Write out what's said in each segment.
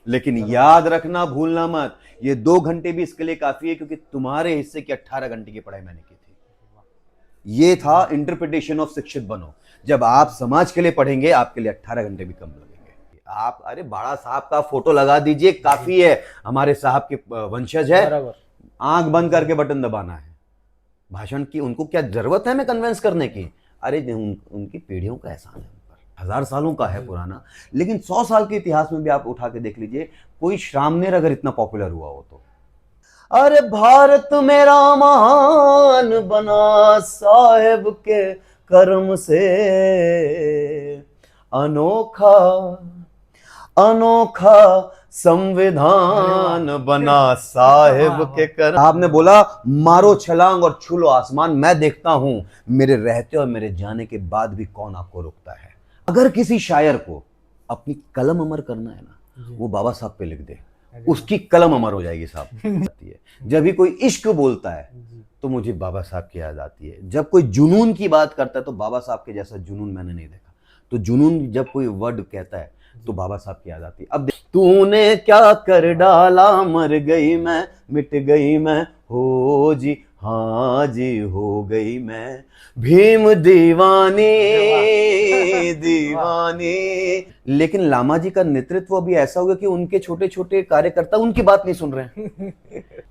लेकिन याद रखना, भूलना मत, ये 2 घंटे भी इसके लिए काफी है, क्योंकि तुम्हारे हिस्से की 18 घंटे की पढ़ाई मैंने की थी। ये था इंटरप्रिटेशन ऑफ शिक्षित बनो। जब आप समाज के लिए पढ़ेंगे, आपके लिए 18 घंटे भी कम लगेंगे। आप अरे बड़ा साहब का फोटो लगा दीजिए, काफी है। हमारे साहब के वंशज है, आंख बंद करके बटन दबाना है। भाषण की उनको क्या जरूरत है हमें कन्विंस करने की? अरे उनकी पीढ़ियों का एहसान है, 1000 सालों का है पुराना। लेकिन 100 साल के इतिहास में भी आप उठा के देख लीजिए, कोई श्रामनेर अगर इतना पॉपुलर हुआ हो तो। अरे भारत मेरा महान बना साहेब के कर्म से, अनोखा अनोखा संविधान बना साहेब के कर्म। आपने बोला मारो छलांग और छू लो आसमान, मैं देखता हूं मेरे रहते और मेरे जाने के बाद भी कौन आपको रोकता है। अगर किसी शायर को अपनी कलम अमर करना है ना, वो बाबा साहब पे लिख दे, उसकी कलम अमर हो जाएगी साहब। जब भी कोई इश्क बोलता है तो मुझे बाबा साहब की याद आती है। जब कोई जुनून की बात करता है तो बाबा साहब के जैसा जुनून मैंने नहीं देखा। तो जुनून जब कोई वर्ड कहता है तो बाबा साहब की याद आती है। अब तूने क्या कर डाला, मर गई मैं, मिट गई मैं, हो जी हाँ जी हो गई मैं, भीम दीवानी दीवानी। लेकिन लामा जी का नेतृत्व भी ऐसा होगा कि उनके छोटे छोटे कार्यकर्ता उनकी बात नहीं सुन रहे हैं।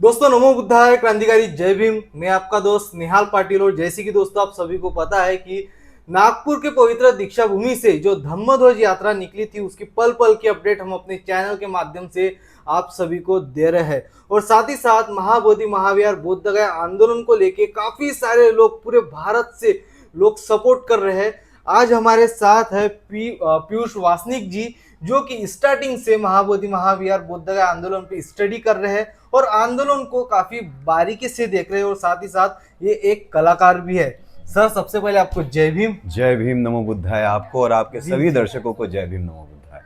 दोस्तों नमो बुद्धाय, क्रांतिकारी जय भीम। मैं आपका दोस्त निहाल पाटिल। और जैसे कि दोस्तों आप सभी को पता है कि नागपुर के पवित्र दीक्षा भूमि से जो धम्मध्वज यात्रा निकली थी, उसकी पल पल की अपडेट हम अपने चैनल के माध्यम से आप सभी को दे रहे हैं। और साथ ही साथ महाबोधि महाविहार बोधगया आंदोलन को लेके काफी सारे लोग पूरे भारत से लोग सपोर्ट कर रहे हैं। आज हमारे साथ है पीयूष वासनिक जी, जो कि स्टार्टिंग से महाबोधि महाविहार बोधगया आंदोलन पे स्टडी कर रहे हैं और आंदोलन को काफी बारीकी से देख रहे हैं। और साथ ही साथ ये एक कलाकार भी है। सर सबसे पहले आपको जय भीम। जय भीम नमो बुद्धाय आपको और आपके सभी दर्शकों को जय भीम नमो बुद्धाय।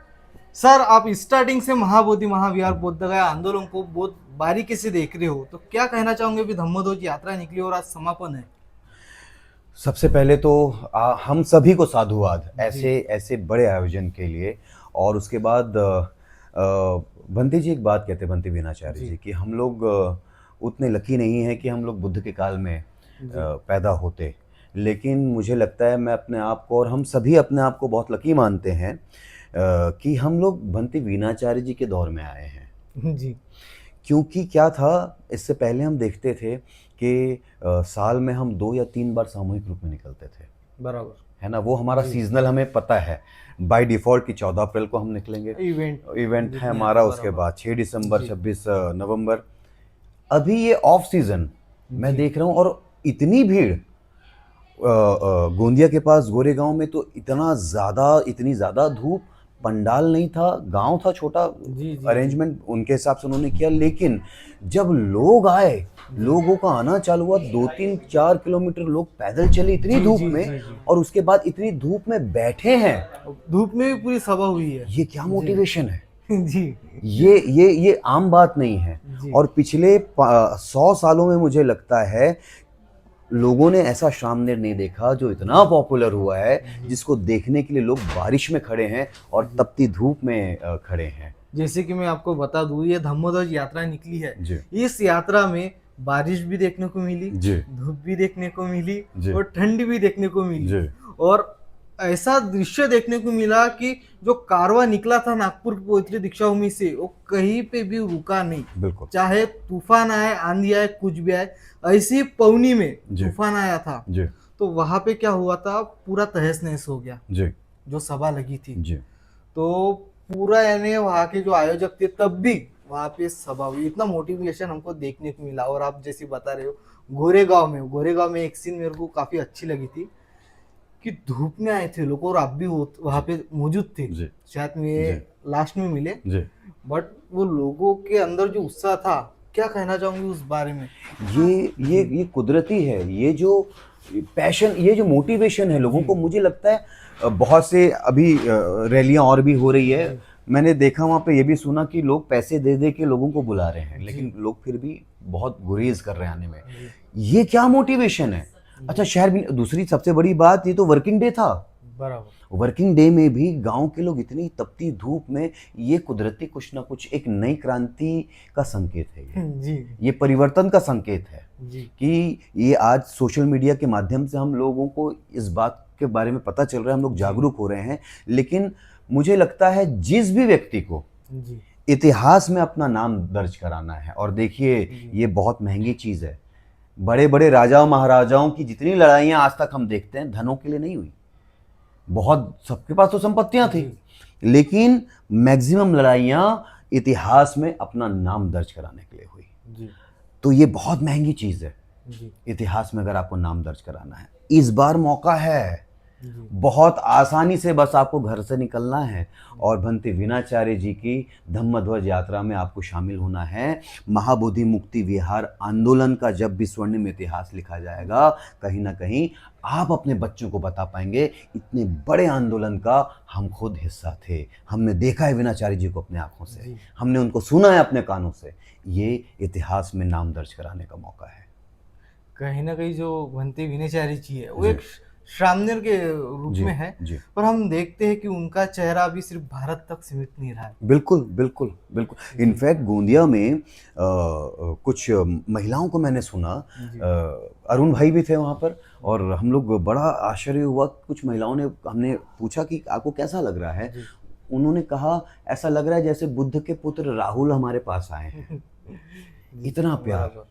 सर आप स्टार्टिंग से महाबोधि महाविहार बोधगया आंदोलन को बहुत बारीकी से देख रहे हो, तो क्या कहना चाहोगे? भी धम्मध्वज यात्रा निकली और आज समापन है। सबसे पहले तो हम सभी को साधुवाद ऐसे बड़े आयोजन के लिए। और उसके बाद बंटी जी एक बात कहते हैं, बंटी वीणाचार्य जी, कि हम लोग उतने लकी नहीं हैं कि हम लोग बुद्ध के काल में पैदा होते। लेकिन मुझे लगता है, मैं अपने आप को और हम सभी अपने आप को बहुत लकी मानते हैं कि हम लोग बंटी वीणाचार्य जी के दौर में आए हैं जी। क्योंकि क्या था, इससे पहले हम देखते थे कि साल में हम 2 या 3 बार सामूहिक रूप में निकलते थे, बराबर है ना। वो हमारा सीजनल हमें पता है, बाय डिफॉल्ट कि 14 अप्रैल को हम निकलेंगे, इवेंट है हमारा। उसके बाद 6 दिसंबर, 26 नवंबर। अभी ये ऑफ सीजन मैं देख रहा हूँ और इतनी भीड़ गोंदिया के पास गोरेगांव में तो इतनी ज़्यादा धूप, पंडाल नहीं था, गांव था छोटा, अरेंजमेंट उनके हिसाब से उन्होंने किया। लेकिन जब लोग आए, लोगों का आना चालू हुआ, 2-3-4 किलोमीटर लोग पैदल चले इतनी धूप में, और उसके बाद इतनी धूप में बैठे हैं, धूप में भी पूरी सभा हुई है। ये क्या मोटिवेशन है जी। ये आम बात नहीं है। और पिछले 100 सालों में मुझे लगता है लोगों ने ऐसा श्रामनेर नहीं देखा जो इतना पॉपुलर हुआ है, जिसको देखने के लिए लोग बारिश में खड़े हैं और तपती धूप में खड़े हैं। जैसे कि मैं आपको बता दूं, ये धम्मध्वज यात्रा निकली है। इस यात्रा में बारिश भी देखने को मिली, धूप भी देखने को मिली और ठंडी भी देखने को मिली। और ऐसा दृश्य देखने को मिला कि जो कारवां निकला था नागपुर की पवित्र दीक्षा भूमि से, वो कहीं पे भी रुका नहीं। बिल्कुल। चाहे तूफान आए, आंधी आए, कुछ भी आए। ऐसी पौनी में तूफान आया था तो वहां पे क्या हुआ था, पूरा तहस नहस हो गया जो सभा लगी थी। तो पूरा यानी वहाँ के जो आयोजक थे तब भी वहाँ पे सभा हुई। इतना मोटिवेशन हमको देखने को मिला। और आप जैसे बता रहे हो, गोरेगांव में एक सीन मेरे को काफी अच्छी लगी थी कि धूप में आए थे लोग और आप भी वहाँ पे मौजूद थे। शायद में लास्ट में मिले, बट वो लोगों के अंदर जो उत्साह था, क्या कहना चाहूंगी उस बारे में? ये कुदरती है। ये जो पैशन, ये जो मोटिवेशन है लोगों को, मुझे लगता है बहुत से अभी रैलियां और भी हो रही है। मैंने देखा वहाँ पे ये भी सुना कि लोग पैसे दे दे के लोगों को बुला रहे हैं, लेकिन लोग फिर भी बहुत गुरेज कर रहे हैं आने में। ये क्या मोटिवेशन है? अच्छा, शहर भी। दूसरी सबसे बड़ी बात, ये तो वर्किंग डे था, बराबर। वर्किंग डे में भी गांव के लोग इतनी तपती धूप में, ये कुदरती कुछ ना कुछ एक नई क्रांति का संकेत है जी ये परिवर्तन का संकेत है जी कि ये आज सोशल मीडिया के माध्यम से हम लोगों को इस बात के बारे में पता चल रहा है, हम लोग जागरूक हो रहे हैं। लेकिन मुझे लगता है जिस भी व्यक्ति को जी इतिहास में अपना नाम दर्ज कराना है, और देखिए ये बहुत महंगी चीज़ है। बड़े बड़े राजाओं महाराजाओं की जितनी लड़ाइयाँ आज तक हम देखते हैं धनों के लिए नहीं हुई। बहुत सबके पास तो संपत्तियां थी, लेकिन मैक्सिमम लड़ाइयाँ इतिहास में अपना नाम दर्ज कराने के लिए हुई। जी तो ये बहुत महंगी चीज़ है जी इतिहास में अगर आपको नाम दर्ज कराना है। इस बार मौका है, जी बहुत आसानी से बस आपको घर से निकलना है और भंते विनाचार्य जी की धम्मध्वज यात्रा में आपको शामिल होना है। महाबोधि मुक्ति विहार आंदोलन का जब भी स्वर्णिम इतिहास लिखा जाएगा, कहीं ना कहीं आप अपने बच्चों को बता पाएंगे इतने बड़े आंदोलन का हम खुद हिस्सा थे, हमने देखा है विनाचार्य जी को अपने आंखों से, हमने उनको सुना है अपने कानों से। ये इतिहास में नाम दर्ज कराने का मौका है। कहीं ना कहीं जो भंते विनयचार्य जी है वो एक श्रामणेर के रूप में है, पर हम देखते हैं कि उनका चेहरा अभी सिर्फ भारत तक सीमित नहीं रहा है। बिल्कुल बिल्कुल बिल्कुल। इनफैक्ट गोंदिया में कुछ महिलाओं को मैंने सुना, अरुण भाई भी थे वहाँ पर, और हम लोग बड़ा आश्चर्य हुआ। कुछ महिलाओं ने, हमने पूछा कि आपको कैसा लग रहा है, उन्होंने कहा ऐसा लग रहा है जैसे बुद्ध के पुत्र राहुल हमारे पास आए हैं। इतना प्यार।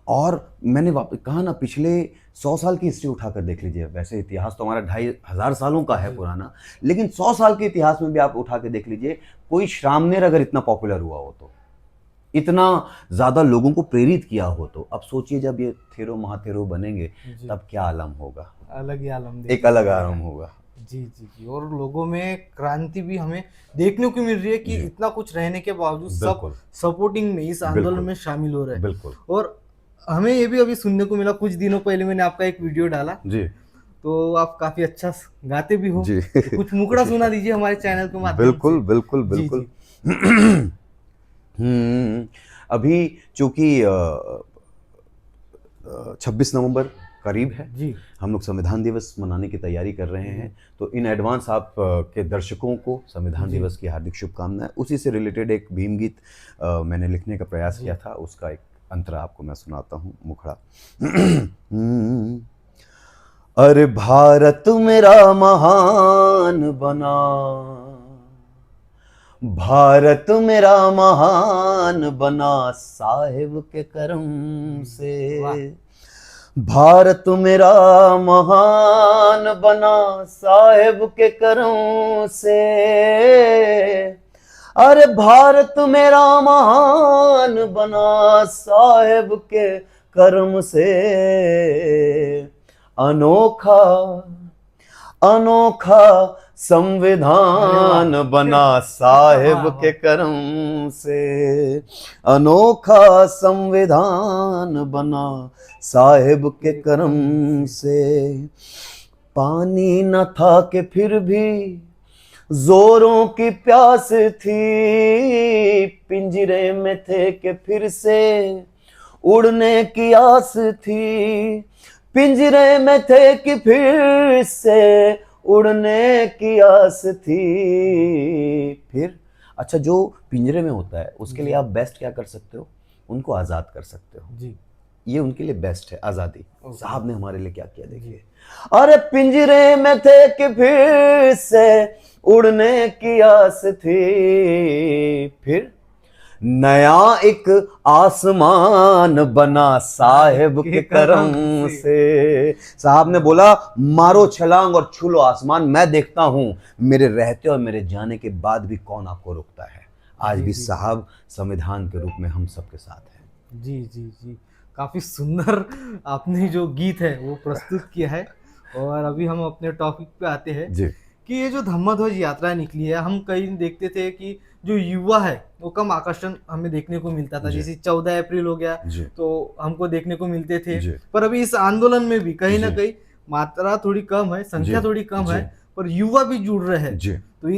और मैंने कहा ना, पिछले 100 साल की हिस्ट्री उठाकर देख लीजिए। वैसे इतिहास तो हमारा 2500 सालों का है पुराना, लेकिन 100 साल के इतिहास में भी आप उठा के देख लीजिए, कोई श्रामणेर अगर इतना पॉपुलर हुआ हो, तो इतना ज़्यादा लोगों को प्रेरित किया हो, तो अब सोचिए जब ये थेरो महाथेरो बनेंगे तब क्या आलम होगा। अलग ही आलम, एक अलग आलम होगा। जी जी जी। और लोगों में क्रांति भी हमें देखने को मिल रही है कि इतना कुछ रहने के बावजूद सब सपोर्टिंग में इस आंदोलन में शामिल हो रहे हैं। बिल्कुल। और हमें ये भी अभी सुनने को मिला, कुछ दिनों पहले मैंने आपका एक वीडियो डाला जी, तो आप काफी अच्छा गाते भी हो जी। कुछ मुखड़ा सुना दीजिए हमारे चैनल के माध्यम से। बिल्कुल बिल्कुल बिल्कुल। अभी चूंकि 26 नवंबर करीब है जी, हम लोग संविधान दिवस मनाने की तैयारी कर रहे हैं, तो इन एडवांस आप के दर्शकों को संविधान दिवस की हार्दिक शुभकामनाएं। उसी से रिलेटेड एक भीम गीत मैंने लिखने का प्रयास किया था, उसका एक अंतरा आपको मैं सुनाता हूँ, मुखड़ा। अरे भारत मेरा महान बना, भारत मेरा महान बना साहिब के करम से। भारत मेरा महान बना साहिब के करम से। अरे भारत मेरा महान बना साहिब के कर्म से। अनोखा अनोखा संविधान बना साहिब के कर्म से। अनोखा संविधान बना साहिब के कर्म से। पानी न था कि फिर भी जोरों की प्यास थी, पिंजरे में थे कि फिर से उड़ने की आस थी। पिंजरे में थे कि फिर से उड़ने की आस थी। फिर अच्छा, जो पिंजरे में होता है उसके लिए आप बेस्ट क्या कर सकते हो, उनको आज़ाद कर सकते हो जी। ये उनके लिए बेस्ट है, आज़ादी। साहब ने हमारे लिए क्या किया देखिए। अरे पिंजरे में थे कि फिर से उड़ने की आस थी। फिर नया एक आसमान बना साहिब के करम से। साहब ने बोला मारो छलांग और छू लो आसमान, मैं देखता हूं मेरे रहते और मेरे जाने के बाद भी कौन आपको रोकता है। आज भी साहब संविधान के रूप में हम सबके साथ हैं। जी जी जी, काफी सुंदर आपने जो गीत है वो प्रस्तुत किया है। और अभी हम अपने टॉपिक पे आते हैं जी, कि ये जो धम्मध्वज यात्रा निकली है, हम कहीं देखते थे कि जो युवा है वो कम आकर्षण हमें देखने को मिलता था। जैसे 14 अप्रैल हो गया तो हमको देखने को मिलते थे, पर अभी इस आंदोलन में भी कहीं ना कहीं मात्रा थोड़ी कम है, संख्या थोड़ी कम है, पर युवा भी जुड़ रहे हैं। तो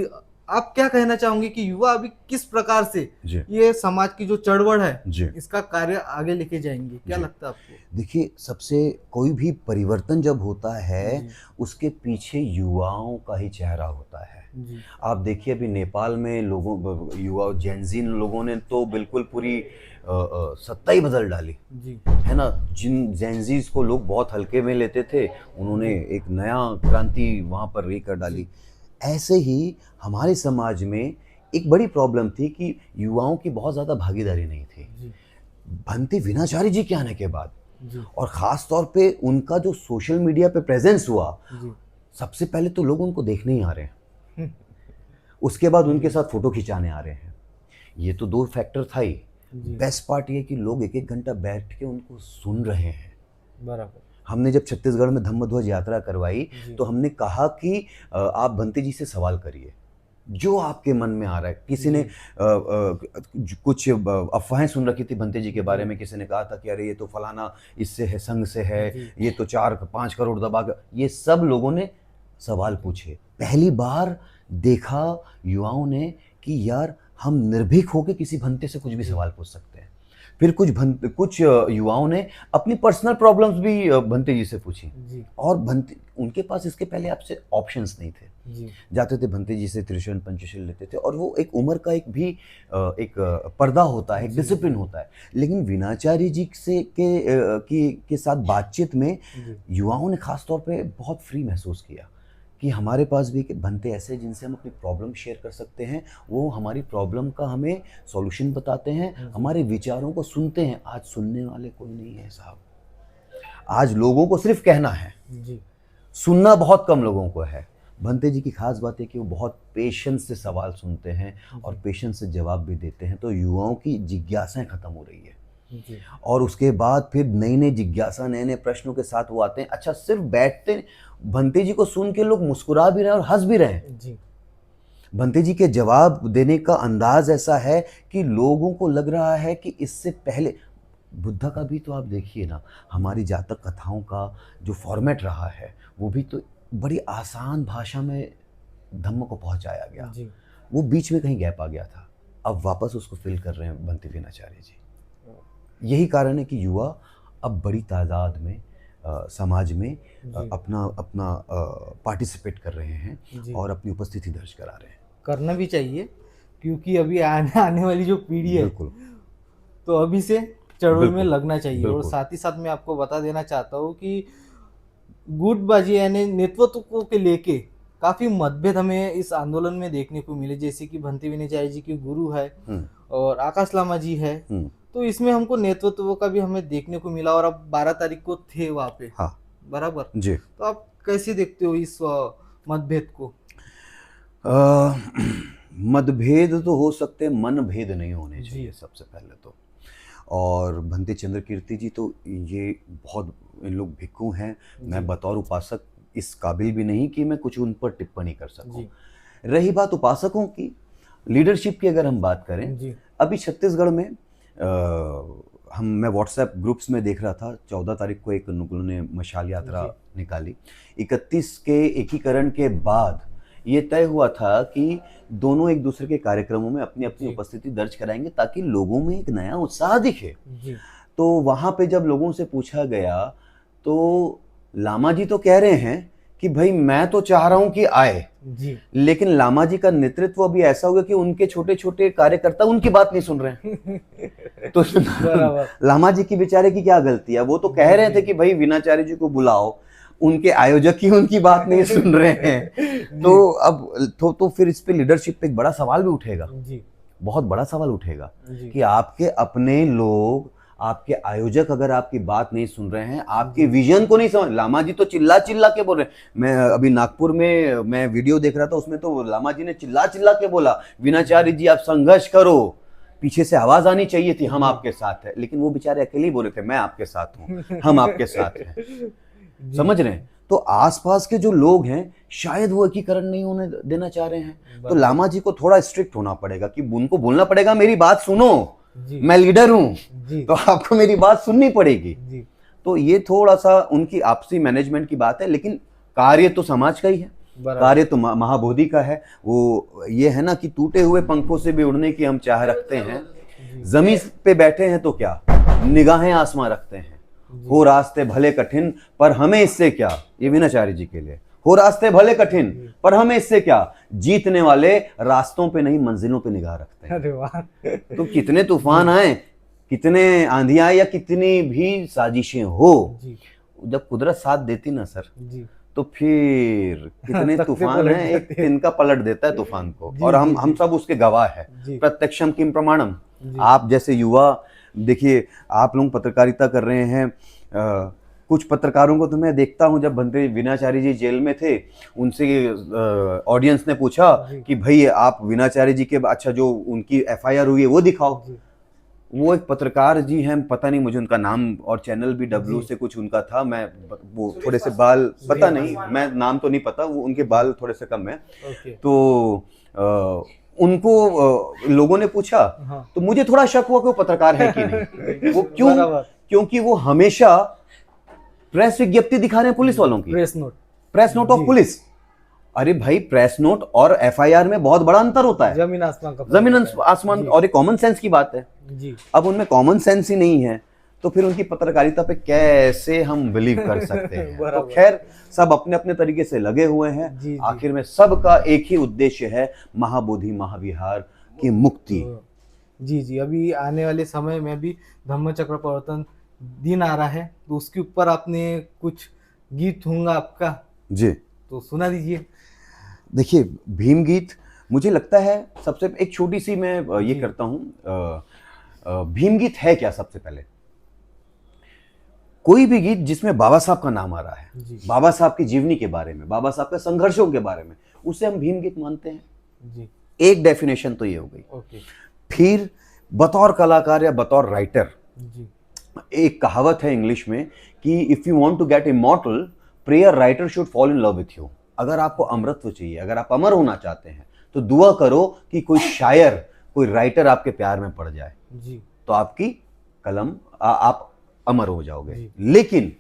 आप क्या कहना चाहोगे कि युवा अभी किस प्रकार से जी ये समाज की जो चळवळ है जी इसका कार्य आगे लेके जाएंगे, क्या जी। लगता है आपको? देखिए, सबसे कोई भी परिवर्तन जब होता है जी उसके पीछे युवाओं का ही चेहरा होता है। जी आप देखिए, अभी नेपाल में लोगों युवा जेनज़ी लोगों ने तो बिल्कुल पूरी सत्ता ही बदल डाली, जी है ना? जिन जेनज़ीज़ को लोग बहुत हल्के में लेते थे, उन्होंने एक नया क्रांति वहाँ पर ये कर डाली। ऐसे ही हमारे समाज में एक बड़ी प्रॉब्लम थी कि युवाओं की बहुत ज़्यादा भागीदारी नहीं थी। जी भंते विनाचार्य जी के आने के बाद जी और ख़ास तौर पे उनका जो सोशल मीडिया पे प्रेज़ेंस हुआ, जी सबसे पहले तो लोग उनको देखने ही आ रहे हैं। उसके बाद उनके साथ फ़ोटो खिंचाने आ रहे हैं। ये तो 2 फैक्टर था ही। जी बेस्ट पार्ट ये कि लोग 1-1 घंटा बैठ के उनको सुन रहे हैं। बराबर हमने जब छत्तीसगढ़ में धम्मध्वज यात्रा करवाई, जी तो हमने कहा कि आप भंते जी से सवाल करिए, जो आपके मन में आ रहा है। किसी ने कुछ अफ़वाहें सुन रखी थी भंते जी के बारे में, किसी ने कहा था कि अरे ये तो फलाना इससे है, संघ से है, जी ये तो 4-5 करोड़ दबा के, ये सब लोगों ने सवाल पूछे। पहली बार देखा युवाओं ने कि यार हम निर्भीक होकर किसी भंते से कुछ भी सवाल पूछ सकते हैं। फिर कुछ युवाओं ने अपनी पर्सनल प्रॉब्लम्स भी भंते जी से पूछी, जी और भंते उनके पास इसके पहले आपसे ऑप्शंस नहीं थे। जी जाते थे भंते जी से त्रिशूल पंचशील लेते थे, और वो एक उम्र का एक पर्दा होता है, एक डिसिप्लिन होता है। लेकिन विनाचार्य जी के साथ बातचीत में जी युवाओं ने खास तौर पे बहुत फ्री महसूस किया कि हमारे पास भी एक भंते ऐसे हैं जिनसे हम अपनी प्रॉब्लम शेयर कर सकते हैं। वो हमारी प्रॉब्लम का हमें सॉल्यूशन बताते हैं, हमारे विचारों को सुनते हैं। आज सुनने वाले कोई नहीं है साहब। आज लोगों को सिर्फ कहना है, जी सुनना बहुत कम लोगों को है। भंते जी की खास बात है कि वो बहुत पेशेंस से सवाल सुनते हैं और पेशेंस से जवाब भी देते हैं। तो युवाओं की जिज्ञासाएं खत्म हो रही है, जी और उसके बाद फिर नई नई जिज्ञासा, नए नए प्रश्नों के साथ वो आते हैं। अच्छा, सिर्फ बैठते, भंते जी को सुन के लोग मुस्कुरा भी रहे हैं और हंस भी रहे हैं। जी भंते जी के जवाब देने का अंदाज ऐसा है कि लोगों को लग रहा है कि इससे पहले बुद्धा का भी तो आप देखिए ना, हमारी जातक कथाओं का जो फॉर्मेट रहा है, वो भी तो बड़ी आसान भाषा में धम्म को पहुंचाया गया। जी वो बीच में कहीं गैप आ गया था, अब वापस उसको फिल कर रहे हैं भंते विनाचार्य जी। यही कारण है कि युवा अब बड़ी तादाद में समाज में अपना अपना पार्टिसिपेट कर रहे हैं जी और अपनी उपस्थिति दर्ज करा रहे हैं। करना भी चाहिए, क्योंकि अभी आने वाली जो पीढ़ी है बिल्कुल तो अभी से चढ़ोल में बिल्कुल, लगना चाहिए। और बिल्कुल। साथ ही साथ मैं आपको बता देना चाहता हूँ कि गुटबाजी यानी नेतृत्व को के लेके काफी मतभेद हमें इस आंदोलन में देखने को मिले, जैसे कि भंते विनाचार्य जी के गुरु है हम्म, और आकाश लामा जी है। हम्म, तो इसमें हमको नेतृत्व का भी हमें देखने को मिला, और अब 12 तारीख को थे वहाँ पे, हाँ बराबर। जी। तो आप कैसे देखते हो इस मतभेद को? मतभेद तो हो सकते, मन भेद नहीं होने जी। चाहिए सबसे पहले तो। और भंते चंद्र कीर्ति जी तो ये बहुत, इन लोग भिक्खु हैं। मैं बतौर उपासक इस काबिल भी नहीं कि मैं कुछ उन पर टिप्पणी कर सकूं। जी रही बात उपासकों की, लीडरशिप की अगर हम बात करें, जी अभी छत्तीसगढ़ में मैं व्हाट्सएप ग्रुप्स में देख रहा था, 14 तारीख को एक उन्होंने मशाल यात्रा निकाली। 31 के एकीकरण के बाद ये तय हुआ था कि दोनों एक दूसरे के कार्यक्रमों में अपनी अपनी उपस्थिति दर्ज कराएंगे ताकि लोगों में एक नया उत्साह दिखे। जी तो वहाँ पे जब लोगों से पूछा गया, तो लामा जी तो कह रहे हैं कि भाई मैं तो चाह रहा हूं कि आए, जी लेकिन लामा जी का नेतृत्व अभी ऐसा हो गया कि उनके छोटे छोटे कार्यकर्ता उनकी बात नहीं सुन रहे हैं। तो बराबर। लामा जी की बेचारे की क्या गलती है? वो तो कह रहे थे कि भाई विनाचार्य जी को बुलाओ, उनके आयोजक ही उनकी बात नहीं सुन रहे हैं। तो अब तो फिर इस पे लीडरशिप पे एक बड़ा सवाल भी उठेगा, जी बहुत बड़ा सवाल उठेगा जी कि आपके अपने लोग, आपके आयोजक अगर आपकी बात नहीं सुन रहे हैं, आपके विजन को नहीं समझ। लामा जी तो चिल्ला चिल्ला के बोल रहे हैं। मैं अभी नागपुर में मैं वीडियो देख रहा था, उसमें तो लामा जी ने चिल्ला चिल्ला के बोला, विनाचार्य जी आप संघर्ष करो। पीछे से आवाज आनी चाहिए थी, हम आपके साथ हैं, लेकिन वो बेचारे अकेले ही बोल रहे थे, मैं आपके साथ हूँ, हम आपके साथ हैं। समझ रहे हैं? तो आसपास के जो लोग हैं शायद वो एकीकरण नहीं होने देना चाह रहे हैं। तो लामा जी को थोड़ा स्ट्रिक्ट होना पड़ेगा कि उनको बोलना पड़ेगा मेरी बात सुनो, मैं लीडर हूं, तो आपको मेरी बात सुननी पड़ेगी। तो ये थोड़ा सा उनकी आपसी मैनेजमेंट की बात है, लेकिन कार्य तो समाज का ही है। बराबर। कार्य तो महाबोधि का है। वो ये है ना कि टूटे हुए पंखों से भी उड़ने की हम चाह रखते हैं, जमीन पे बैठे हैं तो क्या, निगाहें आसमां रखते हैं। हो रास्ते भले कठिन पर हमें इससे क्या, ये विनाचार्य जी के लिए, हो रास्ते भले कठिन पर हमें इससे क्या, जीतने वाले रास्तों पे नहीं मंजिलों पे निगाह रखते हैं। अरे वाह। तो कितने तूफान आए, कितने आंधी आए या कितनी भी साजिशें हो, जी जब कुदरत साथ देती ना सर, जी तो फिर कितने तख्ते तूफान पलट हैं, एक जाते हैं। तिनका पलट देता है तूफान को। जी, और जी, हम जी। सब उसके गवाह है। जी। प्रत्यक्षम किम प्रमाणम। जी। आप जैसे युवा देखिए, आप लोग पत्रकारिता कर रहे हैं, कुछ पत्रकारों को तो मैं देखता हूं, जब भंते विनाचार्य जी जेल में थे, उनसे ऑडियंस ने पूछा जी। कि भाई आप विनाचार्य जी के, अच्छा जो उनकी एफआईआर हुई है वो दिखाओ। जी। वो एक पत्रकार जी हैं, पता नहीं मुझे उनका नाम, और चैनल भी डब्ल्यू जी। से कुछ उनका था, मैं वो थोड़े से बाल पता नहीं, मैं नाम तो नहीं पता, वो उनके बाल थोड़े से कम है। ओके। तो उनको लोगों ने पूछा, हाँ। तो मुझे थोड़ा शक हुआ कि वो पत्रकार है कि नहीं। वो क्यों? बराबर। क्योंकि वो हमेशा प्रेस विज्ञप्ति दिखा रहे हैं पुलिस वालों की, press note. Press note of जी। पुलिस। अरे भाई, प्रेस नोट और एफआईआर में बहुत बड़ा अंतर होता है, जमीन आसमान का फर्क जमीन होता है। आसमान, जी। और ये कॉमन सेंस की बात है। जी। अब उनमें कॉमन सेंस ही नहीं है, तो फिर उनकी पत्रकारिता पे कैसे हम बिलीव कर सकते हैं। तो बराबर। खैर, सब अपने अपने तरीके से लगे हुए हैं। जी, जी। आखिर में सबका एक ही उद्देश्य है, महाबोधि महाविहार की मुक्ति। जी जी, अभी आने वाले समय में भी धम्म चक्र प्रवर्तन दिन आ रहा है, तो उसके ऊपर आपने कुछ गीत होगा आपका, जी तो सुना दीजिए। देखिए, भीम गीत मुझे लगता है, सबसे एक छोटी सी मैं ये जी। करता हूँ, भीम गीत है क्या। सबसे पहले, कोई भी गीत जिसमें बाबा साहब का नाम आ रहा है, जी। बाबा साहब की जीवनी के बारे में, बाबा साहब के संघर्षों के बारे में, उसे हम भीम गीत मानते हैं। जी। एक डेफिनेशन तो ये हो गई। ओके। फिर बतौर कलाकार या बतौर राइटर, जी। एक कहावत है इंग्लिश में कि if you want to get immortal, prayer writer should fall in love with you. अगर आपको अमरत्व चाहिए, अगर आप अमर होना चाहते हैं, तो दुआ करो कि कोई शायर, कोई राइटर आपके प्यार में पड़ जाए, जी। तो आपकी कलम आप अमर हो जाओगे। जी। लेकिन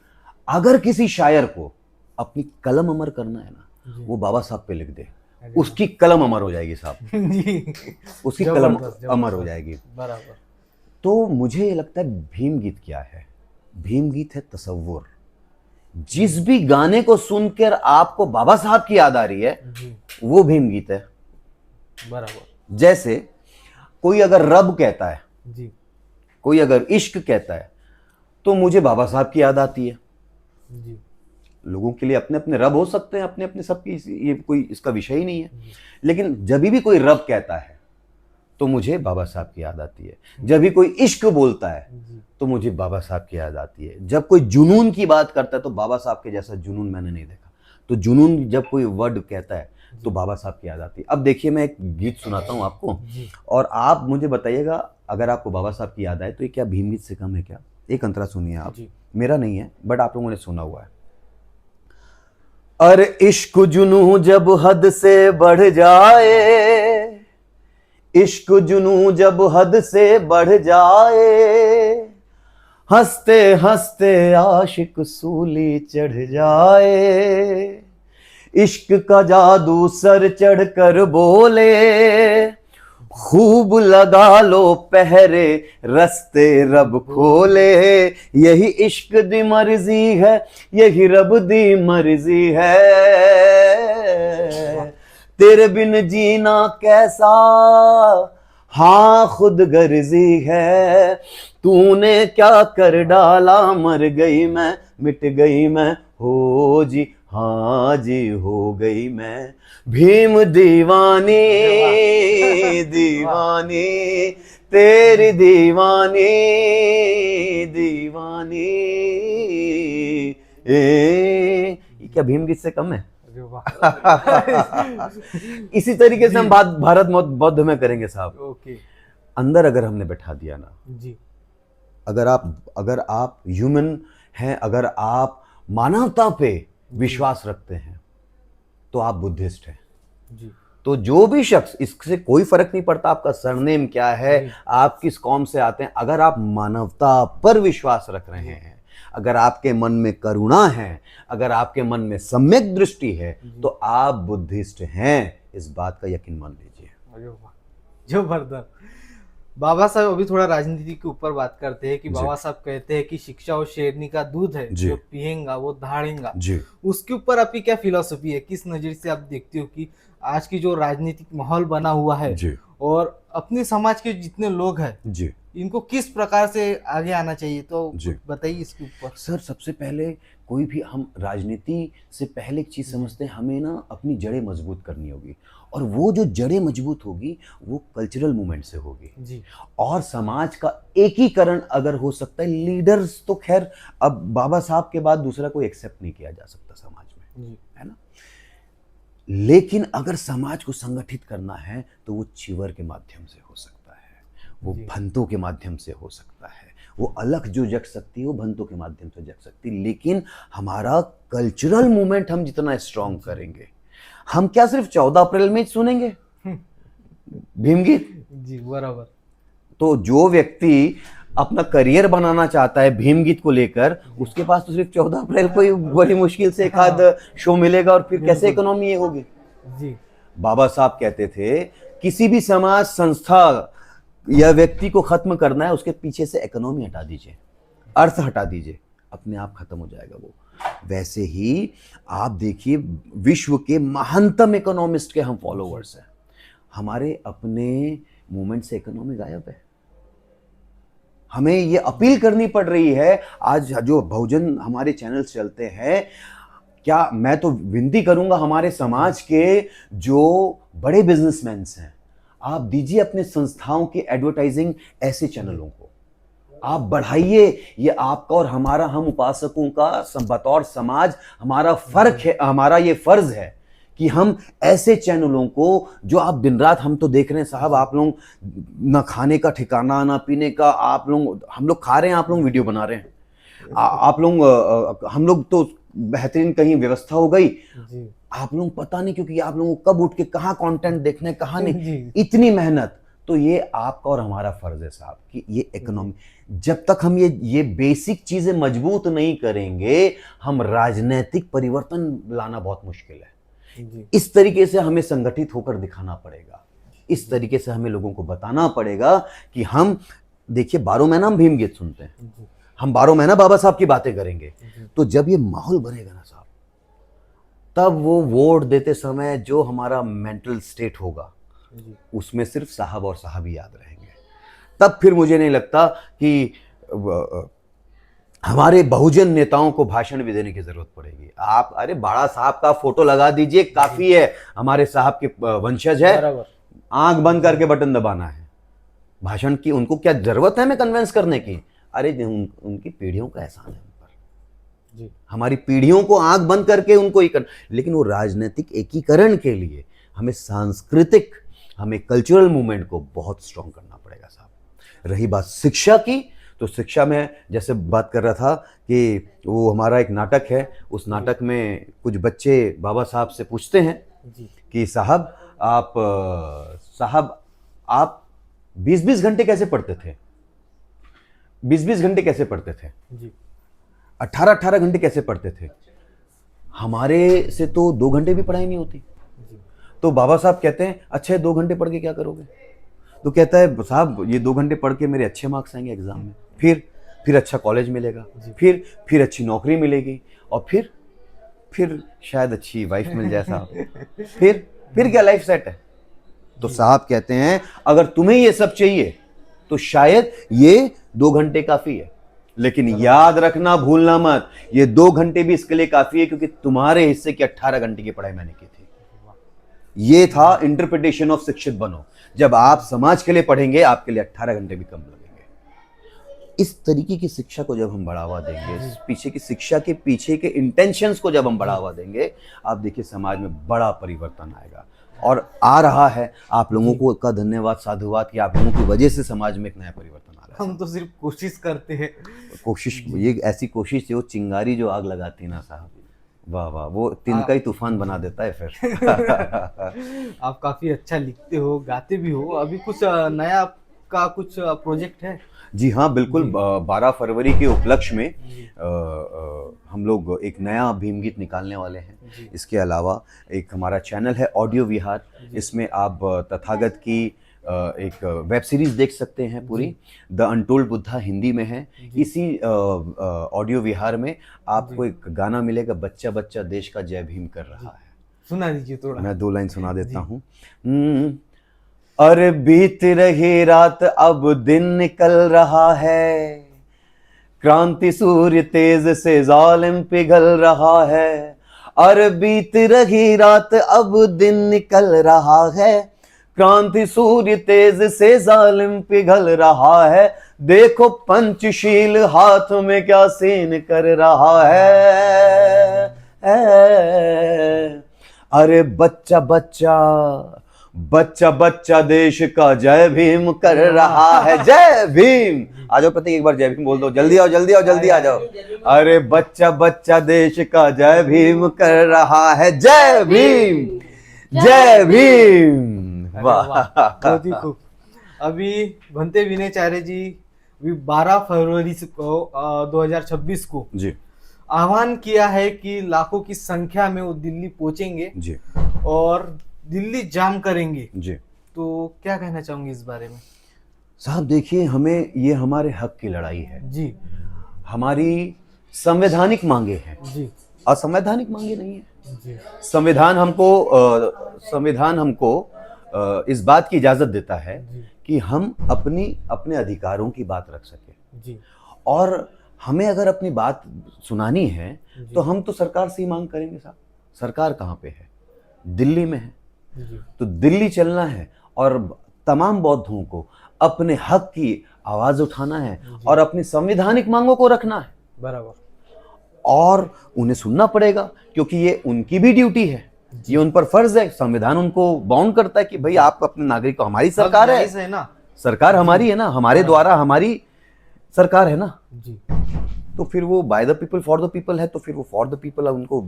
अगर किसी शायर को अपनी कलम अमर करना है ना, जी। वो बाबा साहब पे लिख दे, अरे उसकी कलम अमर हो जाएगी साहब, जी। उसकी कलम जबरदस्त, अमर हो जबरदस्त। जाएगी। बराबर। तो मुझे ये लगता है भीम गीत क्या है। भीम गीत है तसव्वुर। जिस भी गाने को सुनकर आपको बाबा साहब की याद आ रही है, जी। वो भीम गीत है। बराबर। जैसे कोई अगर रब कहता है, जी। कोई अगर इश्क कहता है, तो मुझे बाबा साहब की याद आती है। जी। लोगों के लिए अपने अपने रब हो सकते हैं, अपने अपने सबकी, ये कोई इसका विषय ही नहीं है। लेकिन जब भी कोई रब कहता है, तो मुझे बाबा साहब की याद आती है। जब भी कोई इश्क बोलता है, जी। तो मुझे बाबा साहब की याद आती है। जब कोई जुनून की बात करता है, तो बाबा साहब के जैसा जुनून मैंने नहीं देखा। तो जुनून जब कोई वर्ड कहता है, तो बाबा साहब की याद आती है। अब देखिए, मैं एक गीत सुनाता हूं आपको, जी। और आप मुझे बताइएगा, अगर आपको बाबा साहब की याद आए तो ये क्या भीम गीत से कम है क्या। एक अंतरा सुनिए आप, जी। मेरा नहीं है, बट आप लोगों ने सुना हुआ है। अरे इश्क जुनू जब हद से बढ़ जाए, इश्क जुनू जब हद से बढ़ जाए, हंसते हंसते आशिक सूली चढ़ जाए, इश्क का जादू सर चढ़ कर बोले, खूब लगा लो पहरे रस्ते रब खोले, यही इश्क दी मर्जी है, यही रब दी मर्जी है, तेरे बिन जीना कैसा, हाँ खुद गर्जी है, तूने क्या कर डाला, मर गई मैं, मिट गई मैं, हो जी हाँ जी हो गई मैं, भीम दीवानी दीवानी, तेरी दीवानी दीवानी। ये क्या भीम गीत से कम है। अरे वाह। इसी तरीके से हम बात भारत बौद्ध में करेंगे साहब। ओके। अंदर अगर हमने बैठा दिया ना, जी। अगर आप ह्यूमन हैं, अगर आप मानवता पे विश्वास रखते हैं, तो आप बुद्धिस्ट हैं। जी। तो जो भी शख्स, इससे कोई फर्क नहीं पड़ता आपका सरनेम क्या है, आप किस कौम से आते हैं, अगर आप मानवता पर विश्वास रख रहे हैं, अगर आपके मन में करुणा है, अगर आपके मन में सम्यक दृष्टि है, तो आप बुद्धिस्ट हैं, इस बात का यकीन मान लीजिए। अरे वाह, जबरदस्त। बाबा साहब अभी थोड़ा राजनीति के ऊपर बात करते हैं कि जी। बाबा साहब कहते हैं कि शिक्षा और शेरनी का दूध है, जी। जो पिएगा वो दहाड़ेगा। जी। उसके ऊपर आपकी क्या फिलॉसफी है, किस नजर से आप देखते हो कि आज की जो राजनीतिक माहौल बना हुआ है जी। और अपने समाज के जितने लोग हैं जी। इनको किस प्रकार से आगे आना चाहिए, तो जी। बताइए इसके ऊपर। सर, सबसे पहले कोई भी हम राजनीति से पहले एक चीज समझते हैं, हमें ना अपनी जड़ें मजबूत करनी होगी, और वो जो जड़ें मजबूत होगी वो कल्चरल मूवमेंट से होगी, जी और समाज का एकीकरण अगर हो सकता है। लीडर्स तो खैर अब बाबा साहब के बाद दूसरा कोई एक्सेप्ट नहीं किया जा सकता समाज में, जी है ना। लेकिन अगर समाज को संगठित करना है तो वो चिवर के माध्यम से हो सकता है, वो जी। भंतों के माध्यम से हो सकता है, वो अलग जो जग सकती है वो भंतों के माध्यम से जग सकती है। लेकिन हमारा कल्चरल मूवमेंट हम जितना स्ट्रांग करेंगे, हम क्या सिर्फ 14 अप्रैल में ही सुनेंगे भीमगीत? जी बराबर। तो जो व्यक्ति अपना करियर बनाना चाहता है भीमगीत को लेकर, उसके पास तो सिर्फ 14 अप्रैल को ही बड़ी मुश्किल से एक आध शो मिलेगा, और फिर कैसे इकोनॉमी ये होगी? जी बाबा साहब कहते थे किसी भी समाज, संस्था या व्यक्ति को खत्म करना है, उसके पीछे से इकोनॉमी हटा दीजिए, अर्थ हटा दीजिए, अपने आप खत्म हो जाएगा वो। वैसे ही आप देखिए, विश्व के महानतम इकोनॉमिस्ट के हम फॉलोवर्स हैं, हमारे अपने मूवमेंट से इकोनॉमी गायब है। हमें ये अपील करनी पड़ रही है। आज जो बहुजन हमारे चैनल्स चलते हैं, क्या मैं तो विनती करूंगा हमारे समाज के जो बड़े बिजनेसमैन हैं, आप दीजिए अपने संस्थाओं की एडवर्टाइजिंग ऐसे चैनलों को, आप बढ़ाइए। ये आपका और हमारा, हम उपासकों का बतौर समाज हमारा फर्क है, हमारा ये फर्ज है कि हम ऐसे चैनलों को, जो आप दिन रात, हम तो देख रहे हैं साहब, आप लोग ना खाने का ठिकाना, ना पीने का, आप लोग, हम लोग खा रहे हैं, आप लोग वीडियो बना रहे हैं, आप लोग, हम लोग तो बेहतरीन कहीं व्यवस्था हो गई, जी आप लोग पता नहीं क्योंकि आप लोगों को कब उठ के कहाँ कंटेंट देखना है, कहाँ नहीं, जी। इतनी मेहनत। तो ये आपका और हमारा फर्ज है साहब कि ये इकोनॉमी, जब तक हम ये बेसिक चीजें मजबूत नहीं करेंगे, हम राजनीतिक परिवर्तन लाना बहुत मुश्किल है। जी इस तरीके से हमें संगठित होकर दिखाना पड़ेगा, इस तरीके से हमें लोगों को बताना पड़ेगा कि हम, देखिए 12 महीना हम भीमगीत सुनते हैं, जी हम 12 महीना बाबा साहब की बातें करेंगे, तो जब ये माहौल बनेगा ना साहब, तब वो वोट देते समय जो हमारा मेंटल स्टेट होगा, जी उसमें सिर्फ साहब और साहब ही याद रहेंगे। तब फिर मुझे नहीं लगता कि हमारे बहुजन नेताओं को भाषण भी देने की जरूरत पड़ेगी। आप, अरे बाड़ा साहब का फोटो लगा दीजिए, काफी है, हमारे साहब के वंशज है, बराबर। आंख बंद करके बटन दबाना है। भाषण की उनको क्या जरूरत है हमें कन्विंस करने की? अरे उनकी पीढ़ियों का एहसान है उन पर, जी हमारी पीढ़ियों को आंख बंद करके उनको ही लेकिन वो राजनीतिक एकीकरण के लिए हमें सांस्कृतिक, हमें कल्चरल मूवमेंट को बहुत स्ट्रांग करना पड़ेगा साहब। रही बात शिक्षा की, तो शिक्षा में जैसे बात कर रहा था कि वो हमारा एक नाटक है, उस नाटक में कुछ बच्चे बाबा साहब से पूछते हैं जी कि साहब आप 20-20 घंटे कैसे पढ़ते थे? 20-20 घंटे कैसे पढ़ते थे? जी 18-18 घंटे कैसे पढ़ते थे? हमारे से तो 2 घंटे भी पढ़ाई नहीं होती। जी तो बाबा साहब कहते हैं, अच्छा 2 घंटे पढ़ के क्या करोगे? तो कहता है, साहब ये 2 घंटे पढ़ के मेरे अच्छे मार्क्स आएंगे एग्जाम में, फिर अच्छा कॉलेज मिलेगा, फिर अच्छी नौकरी मिलेगी, और फिर शायद अच्छी वाइफ मिल जाए साहब, फिर क्या लाइफ सेट है? तो साहब कहते हैं, अगर तुम्हें ये सब चाहिए तो शायद ये 2 घंटे काफी है, लेकिन याद रखना, भूलना मत, ये 2 घंटे भी इसके लिए काफी है, क्योंकि तुम्हारे हिस्से की 18 घंटे की पढ़ाई मैंने की थी। ये था इंटरप्रिटेशन ऑफ शिक्षित बनो। जब आप समाज के लिए पढ़ेंगे, आपके लिए 18 घंटे भी कम लगेंगे। इस तरीके की शिक्षा को जब हम बढ़ावा देंगे, इस पीछे की शिक्षा के पीछे के इंटेंशंस को जब हम बढ़ावा देंगे, आप देखिए समाज में बड़ा परिवर्तन आएगा, और आ रहा है। आप लोगों को का धन्यवाद, साधुवाद कि आप लोगों की वजह से समाज में एक नया परिवर्तन आ रहा है। हम तो सिर्फ कोशिश करते हैं। कोशिश, ये ऐसी कोशिश थी, वो चिंगारी जो आग लगाती ना साहब, वाह वाह, वो तिनका ही तूफान बना देता है फिर। आप काफी अच्छा लिखते हो, गाते भी हो। अभी कुछ नया का कुछ प्रोजेक्ट है? जी हाँ, बिल्कुल। 12 फरवरी के उपलक्ष्य में हम लोग एक नया भीम गीत निकालने वाले हैं। इसके अलावा एक हमारा चैनल है ऑडियो विहार, इसमें आप तथागत की एक वेब सीरीज देख सकते हैं पूरी, द अनटोल्ड बुद्धा हिंदी में है। इसी ऑडियो विहार में आपको एक गाना मिलेगा, बच्चा बच्चा देश का जय भीम कर रहा है। सुना दीजिए थोड़ा। मैं 2 लाइन सुना देता हूँ। अरे बीत रही रात अब दिन निकल रहा है, क्रांति सूर्य तेज से जालिम पिघल रहा है। अरे बीत रही रात अब दिन निकल रहा है, क्रांति सूर्य तेज से जालिम पिघल रहा है। देखो पंचशील हाथ में क्या सीन कर रहा है। अरे बच्चा बच्चा बच्चा बच्चा देश का जय भीम कर रहा है। जय भीम। आ जाओ प्रतीक, एक बार जय भीम बोल दो। जल्दी आओ जल्दी आओ जल्दी आ जाओ। अरे बच्चा बच्चा देश का जय भीम कर रहा है। जय भीम जय भीम। वाह, बहुत ही खूब। अभी भंते विनयचार्य जी 12 फरवरी को 2026 को जी आह्वान किया है कि लाखों की संख्या में वो दिल्ली पहुंचेंगे जी और दिल्ली जाम करेंगे। जी। तो क्या कहना चाहूंगी इस बारे में? साहब देखिए, हमें ये हमारे हक की लड़ाई है जी, हमारी संवैधानिक मांगे हैं, जी, असंवैधानिक मांगे नहीं है। जी, संविधान हमको इस बात की इजाजत देता है जी, कि हम अपने अधिकारों की बात रख सके। जी, और हमें अगर अपनी बात सुनानी है जी, तो हम तो सरकार से ही मांग करेंगे। साहब सरकार कहाँ पे है? दिल्ली में है। जी, तो दिल्ली चलना है और तमाम बौद्धों को अपने हक की आवाज उठाना है और अपनी संवैधानिक मांगों को रखना है, बराबर। और उन्हें सुनना पड़ेगा क्योंकि ये उनकी भी ड्यूटी है, ये उन पर फर्ज है। संविधान उनको बाउंड करता है कि भाई आप अपने नागरिक को, हमारी सरकार है ना, सरकार हमारी है ना, हमारे द्वारा हमारी सरकार है ना। जी, तो फिर वो by the people for the people है, तो फिर वो फॉर द पीपल उनको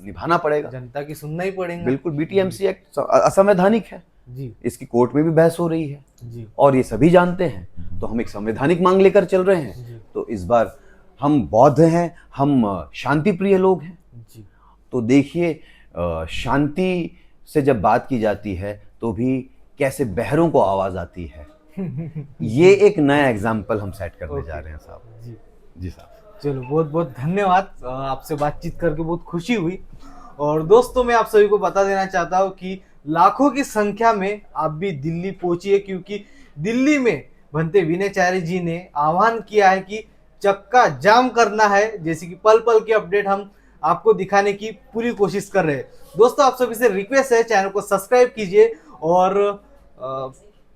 निभाना पड़ेगा। जनता की सुनना ही पड़ेगा। बिल्कुल। बीटीएमसी एक्ट असंवैधानिक है, जी, इसकी कोर्ट में भी बहस हो रही है जी, और ये सभी जानते हैं। तो हम एक संवैधानिक मांग लेकर चल रहे हैं। जी, तो इस बार हम बौद्ध हैं, हम शांति प्रिय लोग हैं। जी, तो देखिए, शांति से जब बात की जाती है तो भी कैसे बहरों को आवाज आती है। ये एक नया एग्जाम्पल हम सेट करने जा रहे हैं साहब। जी। जी साहब। चलो, बहुत बहुत धन्यवाद। आपसे बातचीत करके बहुत खुशी हुई। और दोस्तों, मैं आप सभी को बता देना चाहता हूँ कि लाखों की संख्या में आप भी दिल्ली पहुंचिए, क्योंकि दिल्ली में भंते विनयचार्य जी ने आह्वान किया है कि चक्का जाम करना है। जैसे कि पल पल की अपडेट हम आपको दिखाने की पूरी कोशिश कर रहे हैं। दोस्तों, आप सभी से रिक्वेस्ट है, चैनल को सब्सक्राइब कीजिए और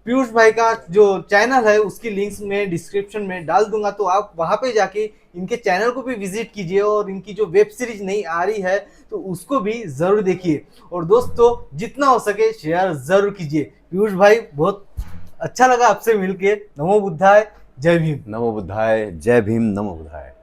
पीयूष भाई का जो चैनल है उसकी लिंक्स में डिस्क्रिप्शन में डाल दूंगा, तो आप वहां पे जाके इनके चैनल को भी विजिट कीजिए और इनकी जो वेब सीरीज नई आ रही है तो उसको भी जरूर देखिए। और दोस्तों, जितना हो सके शेयर जरूर कीजिए। पीयूष भाई, बहुत अच्छा लगा आपसे मिलके। नमो बुद्धाय, जय भीम। नमो बुद्धाय, जय भीम, नमो बुद्धाय।